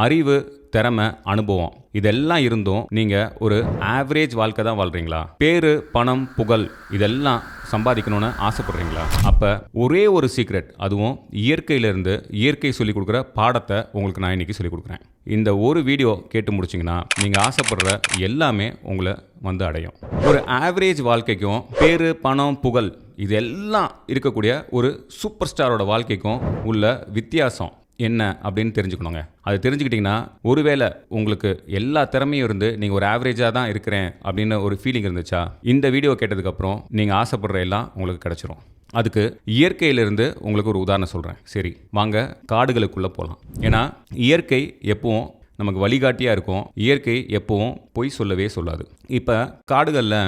அறிவு, திறமை, அனுபவம் இதெல்லாம் இருந்தும் நீங்கள் ஒரு ஆவரேஜ் வாழ்க்கை தான் வாழ்கிறீங்களா? பேரு, பணம், புகழ் இதெல்லாம் சம்பாதிக்கணும்னு ஆசைப்படுறீங்களா? அப்போ ஒரே ஒரு சீக்ரெட், அதுவும் இயற்கையிலேருந்து இயற்கை சொல்லிக் கொடுக்குற பாடத்தை உங்களுக்கு நான் இன்றைக்கி சொல்லிக் கொடுக்குறேன். இந்த ஒரு வீடியோ கேட்டு முடிச்சிங்கன்னா நீங்கள் ஆசைப்படுற எல்லாமே உங்களை வந்து அடையும். ஒரு ஆவரேஜ் வாழ்க்கைக்கும் பேரு, பணம், புகழ் இதெல்லாம் இருக்கக்கூடிய ஒரு சூப்பர் ஸ்டாரோட வாழ்க்கைக்கும் உள்ள வித்தியாசம் என்ன அப்படின்னு தெரிஞ்சுக்கணுங்க. அது தெரிஞ்சுக்கிட்டிங்கன்னா ஒருவேளை உங்களுக்கு எல்லா திறமையும் இருந்து நீங்கள் ஒரு ஆவரேஜாக தான் இருக்கிறேன் அப்படின்னு ஒரு ஃபீலிங் இருந்துச்சா, இந்த வீடியோ கேட்டதுக்கப்புறம் நீங்கள் ஆசைப்படுற எல்லாம் உங்களுக்கு கிடச்சிரும். அதுக்கு இயற்கையிலிருந்து உங்களுக்கு ஒரு உதாரணம் சொல்கிறேன். சரி வாங்க காடுகளுக்குள்ளே போகலாம். ஏன்னா இயற்கை எப்பவும் நமக்கு வழிகாட்டியாக இருக்கும். இயற்கை எப்பவும் பொய் சொல்லவே சொல்லாது. இப்போ காடுகளில்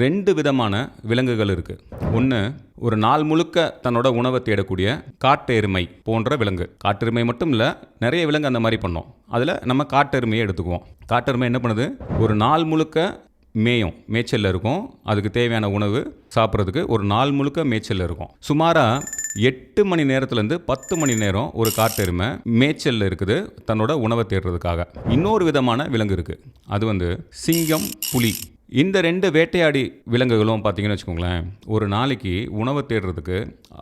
2 விதமான விலங்குகள் இருக்குது. ஒன்று, ஒரு நாள் முழுக்க தன்னோட உணவை தேடக்கூடிய காட்டெருமை போன்ற விலங்கு. காட்டெருமை மட்டும் இல்லை, நிறைய விலங்கு அந்த மாதிரி பண்ணோம். அதில் நம்ம காட்டெருமையை எடுத்துக்குவோம். காட்டெருமை என்ன பண்ணுது, ஒரு நாள் முழுக்க மேய்ச்சலில் இருக்கும். அதுக்கு தேவையான உணவு சாப்பிட்றதுக்கு ஒரு நாள் முழுக்க மேய்ச்சலில் இருக்கும். சுமாராக 8 மணி நேரத்துலேருந்து 10 மணி நேரம் ஒரு காட்டெருமை மேய்ச்சலில் இருக்குது தன்னோட உணவை தேடுறதுக்காக. இன்னொரு விதமான விலங்கு இருக்குது. அது வந்து சிங்கம், புலி. இந்த 2 வேட்டையாடி விலங்குகளும் பார்த்தீங்கன்னு வச்சுக்கோங்களேன், ஒரு நாளைக்கு உணவை தேடுறதுக்கு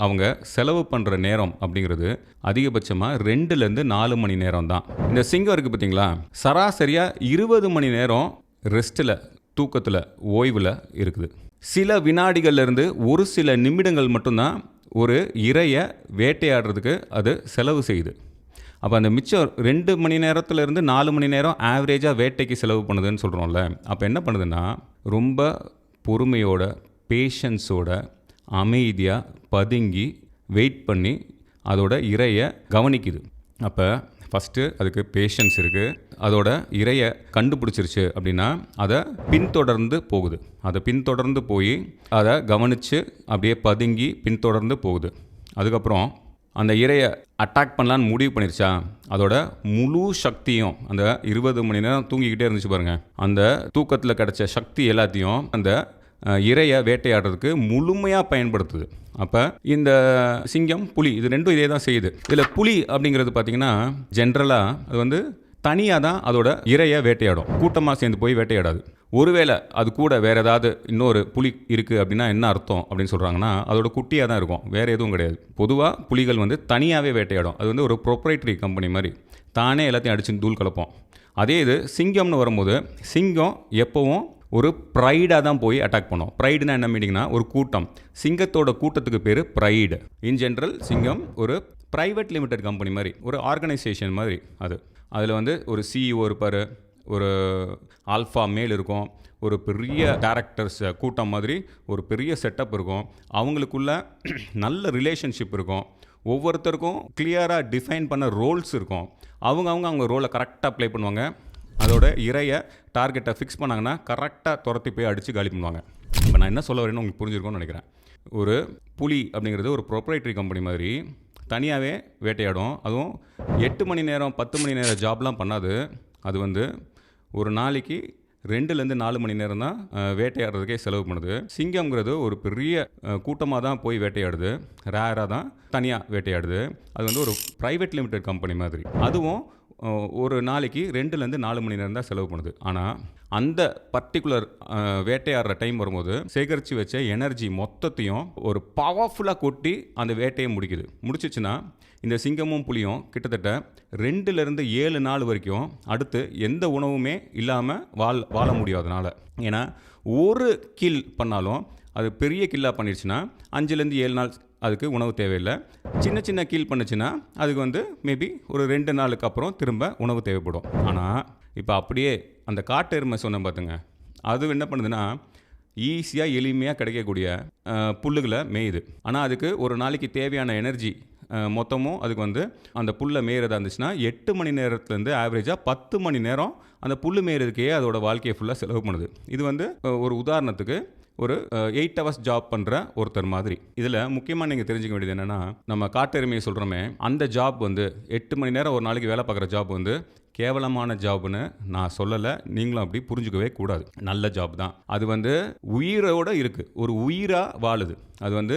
அவங்க செலவு பண்ணுற நேரம் அப்படிங்கிறது அதிகபட்சமாக 2லேருந்து 4 மணி நேரம் தான். இந்த சிங்கம் இருக்குது பார்த்தீங்களா, சராசரியாக 20 மணி நேரம் ரெஸ்ட்டில், தூக்கத்தில், ஓய்வில் இருக்குது. சில வினாடிகள்லேருந்து ஒரு சில நிமிடங்கள் மட்டும்தான் ஒரு இரையை வேட்டையாடுறதுக்கு அது செலவு செய்யுது. அப்போ அந்த மிச்சம் 2 மணி நேரத்துலேருந்து 4 மணி நேரம் ஆவரேஜாக வேட்டைக்கு செலவு பண்ணுதுன்னு சொல்கிறோம்ல. அப்போ என்ன பண்ணுதுன்னா, ரொம்ப பொறுமையோட, பேஷன்ஸோட, அமைதியாக பதுங்கி வெயிட் பண்ணி அதோட இரையை கவனிக்குது. அப்போ ஃபஸ்ட்டு அதுக்கு பேஷன்ஸ் இருக்குது. அதோட இரையை கண்டுபிடிச்சிருச்சு அப்படின்னா அதை பின்தொடர்ந்து போகுது. அதை பின்தொடர்ந்து போய் அதை கவனித்து அப்படியே பதுங்கி பின்தொடர்ந்து போகுது. அதுக்கப்புறம் அந்த இரையை அட்டாக் பண்ணலான்னு முடிவு பண்ணிருச்சா, அதோட முழு சக்தியும், அந்த 20 மணி நேரம் தூங்கிக்கிட்டே இருந்துச்சு பாருங்கள், அந்த தூக்கத்தில் கிடச்ச சக்தி எல்லாத்தையும் அந்த இரையை வேட்டையாடுறதுக்கு முழுமையாக பயன்படுத்துது. அப்போ இந்த சிங்கம், புலி இது 2 இதே தான் செய்யுது. இதில் புலி அப்படிங்கிறது பார்த்திங்கன்னா ஜென்ரலாக அது வந்து தனியாக தான் அதோட இரையை வேட்டையாடும். கூட்டமாக சேர்ந்து போய் வேட்டையாடாது. ஒருவேளை அது கூட வேறு ஏதாவது இன்னொரு புலி இருக்குது அப்படின்னா என்ன அர்த்தம் அப்படின்னு சொல்கிறாங்கன்னா, அதோட குட்டியாக தான் இருக்கும், வேறு எதுவும் கிடையாது. பொதுவாக புலிகள் வந்து தனியாகவே வேட்டையாடும். அது வந்து ஒரு ப்ரொப்ரைட்டரி கம்பெனி மாதிரி, தானே எல்லாத்தையும் அடிச்சு தூள் கலப்போம். அதே இது சிங்கம்னு வரும்போது, சிங்கம் எப்போவும் ஒரு ப்ரைடாக தான் போய் அட்டாக் பண்ணும். ப்ரைடுனா என்ன மீனிங்னா, ஒரு கூட்டம். சிங்கத்தோட கூட்டத்துக்கு பேர் ப்ரைடு. இன் ஜென்ரல் சிங்கம் ஒரு ப்ரைவேட் லிமிடெட் கம்பெனி மாதிரி, ஒரு ஆர்கனைசேஷன் மாதிரி. அதில் வந்து ஒரு சிஇஓ இருப்பார், ஒரு ஆல்ஃபா மேல் இருக்கும், ஒரு பெரிய டைரக்டர்ஸ் கூட்டம் மாதிரி ஒரு பெரிய செட்டப் இருக்கும். அவங்களுக்குள்ள நல்ல ரிலேஷன்ஷிப் இருக்கும். ஒவ்வொருத்தருக்கும் கிளியராக டிஃபைன் பண்ண ரோல்ஸ் இருக்கும். அவங்க ரோலை கரெக்டாக ப்ளே பண்ணுவாங்க. அதோட இரையை டார்கெட்டை ஃபிக்ஸ் பண்ணாங்கன்னா கரெக்டாக துரத்தி போய் அடித்து காலி பண்ணுவாங்க. இப்போ நான் என்ன சொல்ல வரேன்னு உங்களுக்கு புரிஞ்சிருக்கோன்னு நினைக்கிறேன். ஒரு புலி அப்படிங்கிறது ஒரு ப்ரொப்ரைட்டரி கம்பெனி மாதிரி தனியாகவே வேட்டையாடும். அதுவும் 8 மணி நேரம் 10 மணி நேரம் ஜாப்லாம் பண்ணாது. அது வந்து ஒரு நாளைக்கு 2லேருந்து 4 மணி நேரம் தான் வேட்டையாடுறதுக்கே செலவு பண்ணுது. சிங்கம்ங்கிறது ஒரு பெரிய கூட்டமாக தான் போய் வேட்டையாடுது, ரேராக தான் தனியாக வேட்டையாடுது. அது வந்து ஒரு ப்ரைவேட் லிமிடெட் கம்பெனி மாதிரி. அதுவும் ஒரு நாளைக்கு 2லேருந்து 4 மணி நேரம் தான் செலவு பண்ணுது. ஆனால் அந்த பர்டிகுலர் வேட்டையாடுற டைம் வரும்போது சேகரித்து வச்ச எனர்ஜி மொத்தத்தையும் ஒரு பவர்ஃபுல்லாக கொட்டி அந்த வேட்டையை முடிச்சிச்சுன்னா, இந்த சிங்கமும் புலியும் கிட்டத்தட்ட 2லேருந்து 7 நாள் வரைக்கும் அடுத்து எந்த உணவுமே இல்லாமல் வாழ முடியாதனால. ஏன்னா ஒரு கில் பண்ணாலும் அது பெரிய கில்லாக பண்ணிடுச்சுன்னா 5லேருந்து 7 நாள் அதுக்கு உணவு தேவையில்லை. சின்ன கீல் பண்ணுச்சுன்னா அதுக்கு வந்து மேபி ஒரு 2 நாளுக்கு அப்புறம் திரும்ப உணவு தேவைப்படும். ஆனால் இப்போ அப்படியே அந்த காட்டு எருமை சொன்னேன் பார்த்துங்க, அது என்ன பண்ணுதுன்னா ஈஸியாக எளிமையாக கிடைக்கக்கூடிய புல்லுகளை மேயுது. ஆனால் அதுக்கு ஒரு நாளைக்கு தேவையான எனர்ஜி மொத்தமும் அதுக்கு வந்து அந்த புல்லை மேயறதா இருந்துச்சுன்னா 8 மணி நேரத்துலேருந்து ஆவரேஜாக 10 மணி நேரம் அந்த புல் மேயறதுக்கே அதோட வாழ்க்கையை ஃபுல்லாக செலவு பண்ணுது. இது வந்து ஒரு உதாரணத்துக்கு ஒரு 8 hours ஜாப் பண்ணுற ஒருத்தர் மாதிரி. இதில் முக்கியமாக நீங்கள் தெரிஞ்சுக்க வேண்டியது என்னென்னா, நம்ம காட்டெருமையை சொல்கிறோமே, அந்த ஜாப் வந்து 8 மணி நேரம் ஒரு நாளைக்கு வேலை பார்க்குற ஜாப் வந்து கேவலமான ஜாப்னு நான் சொல்லலை, நீங்களும் அப்படி புரிஞ்சுக்கவே கூடாது. நல்ல ஜாப் தான். அது வந்து உயிரோடு இருக்குது, ஒரு உயிராக வாழுது. அது வந்து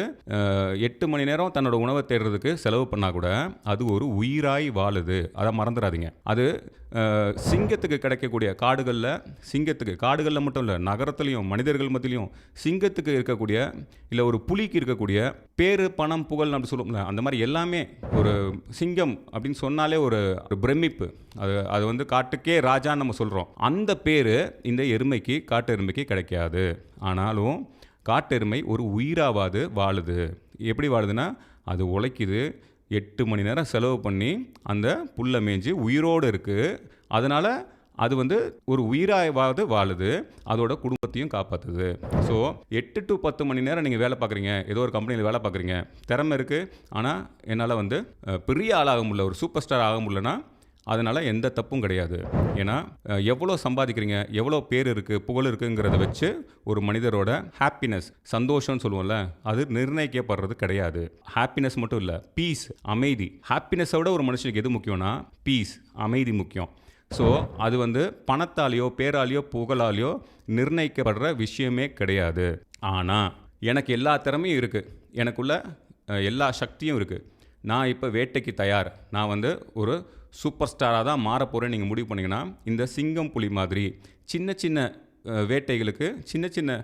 8 மணி நேரம் தன்னோட உணவை தேடுறதுக்கு செலவு பண்ணால் கூட அது ஒரு உயிராய் வாழுது. அதை மறந்துடாதீங்க. அது சிங்கத்துக்கு கிடைக்கக்கூடிய காடுகளில் மட்டும் இல்லை, நகரத்துலையும் மனிதர்கள் மத்தியிலையும் சிங்கத்துக்கு இருக்கக்கூடிய இல்லை ஒரு புலிக்கு இருக்கக்கூடிய பேரு பணம் புகழ் அப்படி சொல்லுவோம்ல, அந்த மாதிரி எல்லாமே ஒரு சிங்கம் அப்படின்னு சொன்னாலே ஒரு பிரமிப்பு. அது வந்து காட்டுக்கே ராஜான்னு நம்ம சொல்கிறோம். அந்த பேர் இந்த காட்டு எருமைக்கு கிடைக்காது. ஆனாலும் காட்டெருமை ஒரு உயிராவது வாழுது. எப்படி வாழுதுன்னா, அது உழைக்குது, 8 மணி நேரம் செலவு பண்ணி அந்த புல்லை மேய்ஞ்சி உயிரோடு இருக்குது. அதனால் அது வந்து ஒரு உயிராவது வாழுது, அதோட குடும்பத்தையும் காப்பாற்றுது. ஸோ 8 to 10 மணி நேரம் நீங்கள் வேலை பார்க்குறீங்க, ஏதோ ஒரு கம்பெனியில் வேலை பார்க்குறீங்க, திறமை இருக்குது, ஆனால் என்னால் வந்து பெரிய ஆளாக முடியல, ஒரு சூப்பர் ஸ்டார் ஆக முடியலன்னா அதனால் எந்த தப்பும் கிடையாது. ஏன்னா எவ்வளோ சம்பாதிக்கிறீங்க, எவ்வளோ பேர் இருக்குது, புகழ் இருக்குங்கிறத வச்சு ஒரு மனிதரோட ஹாப்பினஸ், சந்தோஷம்னு சொல்லுவோம்ல, அது நிர்ணயிக்கப்படுறது கிடையாது. ஹாப்பினஸ் மட்டும் இல்லை, பீஸ், அமைதி. ஹாப்பினஸை விட ஒரு மனுஷனுக்கு எது முக்கியம்னா பீஸ், அமைதி முக்கியம். ஸோ அது வந்து பணத்தாலேயோ பேராலேயோ புகழாலேயோ நிர்ணயிக்கப்படுற விஷயமே கிடையாது. ஆனால் எனக்கு எல்லா திறமையும் இருக்குது, எனக்குள்ள எல்லா சக்தியும் இருக்குது, நான் இப்போ வேட்டைக்கு தயார், நான் வந்து ஒரு சூப்பர் ஸ்டாராக தான் மாறப்போகிறேன் நீங்கள் முடிவு பண்ணிங்கன்னா, இந்த சிங்கம் புலி மாதிரி சின்ன சின்ன வேட்டைகளுக்கு சின்ன சின்ன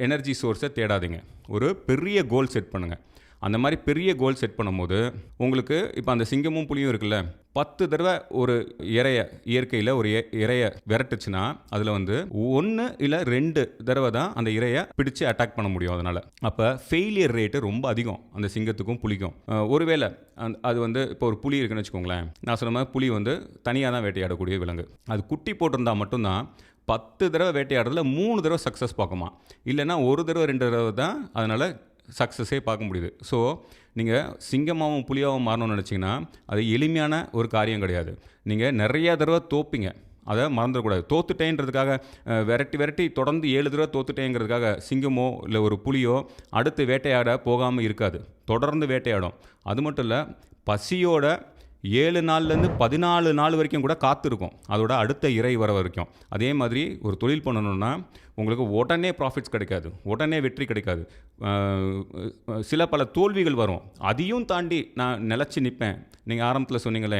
எனர்ஜி சோர்ஸை தேடாதீங்க. ஒரு பெரிய கோல் செட் பண்ணுங்கள். அந்த மாதிரி பெரிய கோல் செட் பண்ணும்போது உங்களுக்கு இப்போ அந்த சிங்கமும் புலியும் இருக்குல்ல, 10 தடவை ஒரு இயற்கையில் ஒரு இரையை விரட்டுச்சுன்னா அதில் வந்து 1 இல்லை 2 தடவை தான் அந்த இரையை பிடிச்சு அட்டாக் பண்ண முடியும். அதனால் அப்போ ஃபெயிலியர் ரேட்டு ரொம்ப அதிகம் அந்த சிங்கத்துக்கும் புலிக்கும். ஒருவேளை அது வந்து இப்போ ஒரு புலி இருக்குன்னு வச்சுக்கோங்களேன், நான் சொன்ன மாதிரி புலி வந்து தனியாக தான் வேட்டையாடக்கூடிய விலங்கு. அது குட்டி போட்டிருந்தால் மட்டும்தான் 10 தடவை வேட்டையாடுறதுல 3 தடவை சக்ஸஸ் பார்க்குமா, இல்லைன்னா 1 தடவை 2 தடவை தான் அதனால் சக்ஸஸே பார்க்க முடியுது. ஸோ நீங்கள் சிங்கமாகவும் புலியாகவும் மாறணும்னு நினச்சிங்கன்னா அது எளிமையான ஒரு காரியம் கிடையாது. நீங்கள் நிறையா தடவை தோப்பீங்க, அதை மறந்துடக்கூடாது. தோத்துட்டேன்றதுக்காக விரட்டி தொடர்ந்து 7 தடவை தோத்துட்டேங்கிறதுக்காக சிங்கமோ இல்லை ஒரு புலியோ அடுத்து வேட்டையாட போகாமல் இருக்காது, தொடர்ந்து வேட்டையாடும். அது மட்டும் இல்லை, பசியோட 7 நாள்லேருந்து 14 நாள் வரைக்கும் கூட காத்திருக்கும் அதோட அடுத்த இறை வர வரைக்கும். அதே மாதிரி ஒரு தொழில் பண்ணணுன்னா உங்களுக்கு உடனே ப்ராஃபிட்ஸ் கிடைக்காது, உடனே வெற்றி கிடைக்காது, சில பல தோல்விகள் வரும். அதையும் தாண்டி நான் நிலச்சி நிற்பேன். நீங்கள் ஆரம்பத்தில் சொன்னீங்கள்ல,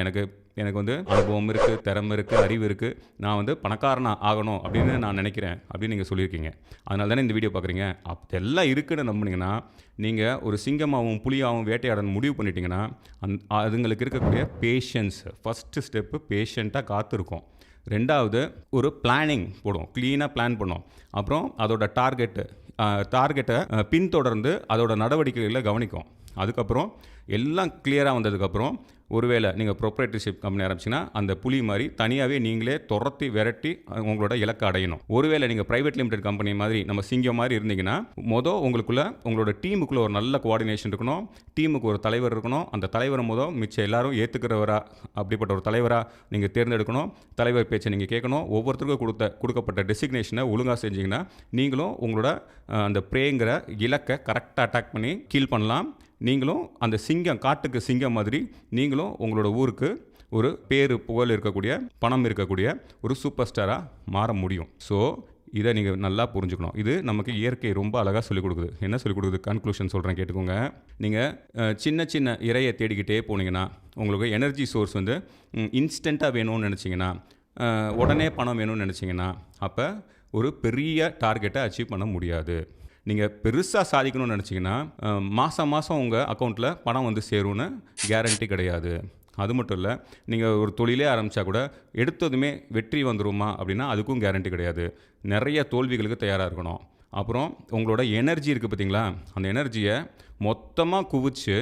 எனக்கு வந்து அனுபவம் இருக்குது, திறமை இருக்குது, அறிவு இருக்குது, நான் வந்து பணக்காரனாக ஆகணும் அப்படின்னு நான் நினைக்கிறேன் அப்படின்னு நீங்கள் சொல்லியிருக்கீங்க. அதனால தானே இந்த வீடியோ பார்க்குறீங்க. அதெல்லாம் இருக்குன்னு நம்புனீங்கன்னா நீங்கள் ஒரு சிங்கமாகவும் புலியாகவும் வேட்டையாடணும் முடிவு பண்ணிட்டீங்கன்னா அதுங்களுக்கு இருக்கக்கூடிய பேஷன்ஸ், ஃபஸ்ட்டு ஸ்டெப்பு பேஷண்ட்டாக காத்திருக்கும். 2வது ஒரு பிளானிங் போடும், க்ளீனாக பிளான் பண்ணும். அப்புறம் அதோட டார்கெட்டை பின்தொடர்ந்து அதோட நடவடிக்கைகளை கவனிக்கும். அதுக்கப்புறம் எல்லாம் கிளியராக வந்ததுக்கப்புறம் ஒருவேளை நீங்கள் ப்ரொப்ரைட்டர்ஷிப் கம்பெனி ஆரம்பிச்சிங்கன்னா அந்த புலி மாதிரி தனியாகவே நீங்களே துரத்தி விரட்டி உங்களோட இலக்கை அடையணும். ஒருவேளை நீங்கள் ப்ரைவேட் லிமிடெட் கம்பெனி மாதிரி நம்ம சிங்கம் மாதிரி இருந்தீங்கன்னா உங்களோட டீமுக்குள்ளே ஒரு நல்ல கோஆர்டினேஷன் இருக்கணும், டீமுக்கு ஒரு தலைவர் இருக்கணும். அந்த தலைவரை மிச்சம் எல்லாரும் ஏற்றுக்கிறவரா அப்படிப்பட்ட ஒரு தலைவராக நீங்கள் தேர்ந்தெடுக்கணும். தலைவர் பேச்சை நீங்கள் கேட்கணும். ஒவ்வொருத்தருக்கும் கொடுக்கப்பட்ட டெசிக்னேஷனை ஒழுங்காக செஞ்சிங்கன்னா நீங்களும் உங்களோட அந்த ப்ரேங்கிற இலக்கை கரெக்டாக அட்டாக் பண்ணி கீல் பண்ணலாம். நீங்களும் அந்த சிங்கம், காட்டுக்கு சிங்கம் மாதிரி நீங்களும் உங்களோட ஊருக்கு ஒரு பேரு புகழ் இருக்கக்கூடிய, பணம் இருக்கக்கூடிய ஒரு சூப்பர் ஸ்டாராக மாற முடியும். ஸோ இதை நீங்கள் நல்லா புரிஞ்சுக்கணும். இது நமக்கு இயற்கை ரொம்ப அழகாக சொல்லிக் கொடுக்குது. என்ன சொல்லிக் கொடுக்குது? கன்க்ளூஷன் சொல்கிறேன், கேட்டுக்கோங்க. நீங்கள் சின்ன சின்ன இரையை தேடிக்கிட்டே போனீங்கன்னா, உங்களுக்கு எனர்ஜி சோர்ஸ் வந்து இன்ஸ்டண்ட்டாக வேணும்னு நினச்சிங்கன்னா, உடனே பணம் வேணும்னு நினச்சிங்கன்னா, அப்போ ஒரு பெரிய டார்கெட்டை அச்சீவ் பண்ண முடியாது. நீங்கள் பெருசாக சாதிக்கணும்னு நினச்சிங்கன்னா மாதம் உங்கள் அக்கௌண்ட்டில் பணம் வந்து சேரும்னு கேரண்டி கிடையாது. அது மட்டும் இல்லை, நீங்கள் ஒரு தொழிலே ஆரம்பித்தா கூட எடுத்ததுமே வெற்றி வந்துருமா அப்படின்னா அதுக்கும் கேரண்டி கிடையாது. நிறைய தோல்விகளுக்கு தயாராக இருக்கணும். அப்புறம் உங்களோட எனர்ஜி இருக்குது பார்த்தீங்களா, அந்த எனர்ஜியை மொத்தமாக குவிச்சு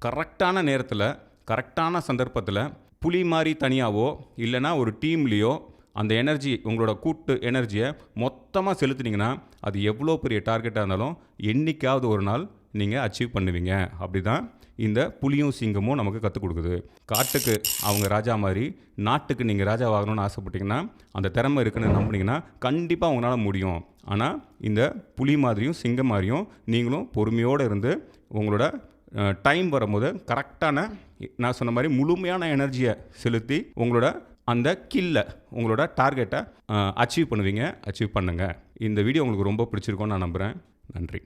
கரெக்டான நேரத்தில் கரெக்டான சந்தர்ப்பத்தில் புலி மாதிரி தனியாவோ இல்லைனா ஒரு டீம்லேயோ அந்த எனர்ஜி, உங்களோட கூட்டு எனர்ஜியை மொத்தமாக செலுத்துனீங்கன்னா அது எவ்வளோ பெரிய டார்கெட்டாக இருந்தாலும் என்றைக்காவது ஒரு நாள் நீங்கள் அச்சீவ் பண்ணுவீங்க. அப்படி தான் இந்த புலியும் சிங்கமும் நமக்கு கற்றுக் கொடுக்குது. காட்டுக்கு அவங்க ராஜா மாதிரி நாட்டுக்கு நீங்கள் ராஜாவாகணும்னு ஆசைப்பட்டீங்கன்னா, அந்த திறமை இருக்குன்னு நம்பினீங்கன்னா கண்டிப்பாக உங்களால் முடியும். ஆனால் இந்த புலி மாதிரியும் சிங்கம் மாதிரியும் நீங்களும் பொறுமையோடு இருந்து உங்களோட டைம் வரும்போது கரெக்டான, நான் சொன்ன மாதிரி முழுமையான எனர்ஜியை செலுத்தி உங்களோட அந்த உங்களோட டார்கெட்டை அச்சீவ் பண்ணுவீங்க. அச்சீவ் பண்ணுங்கள். இந்த வீடியோ உங்களுக்கு ரொம்ப பிடிச்சிருக்கோன்னு நான் நம்புகிறேன். நன்றி.